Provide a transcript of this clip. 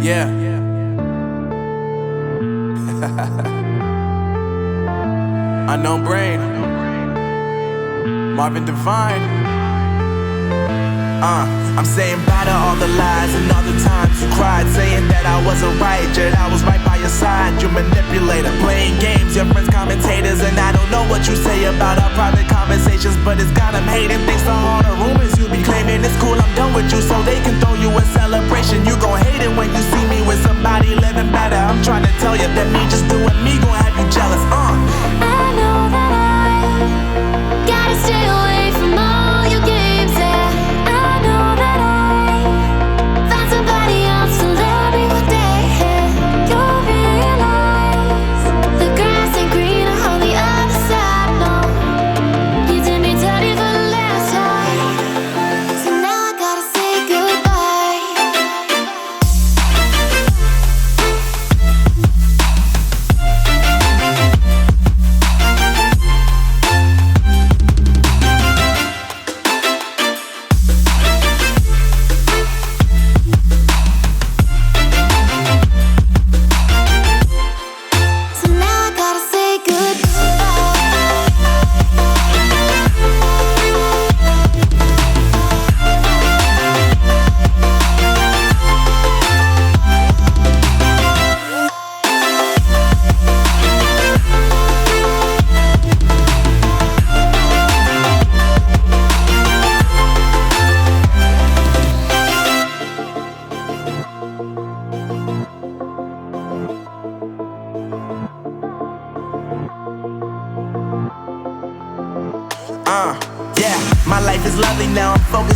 Yeah. Unknown Brain, Marvin Divine. I'm saying bye to all the lies and all the times you cried, saying that I wasn't right, yet I was right by your side. You manipulator, playing games, your friends commentators, and I don't know what you say about our private conversations, but it's got them hating. Thanks to all the rumors you be claiming. It's cool, I'm done with you, so they can throw you a celebration. You gon' hate it when you see me with somebody living better. I'm trying to tell you that me just doing me gon' have you jealous. I know that I gotta stay away from all your games, yeah. I know that I found somebody else to love me one day, yeah. You'll realize the grass ain't greener on the other side, no. You did me dirty for the last time, so now I gotta say goodbye. So now I gotta say Yeah, my life is lovely now, I'm focused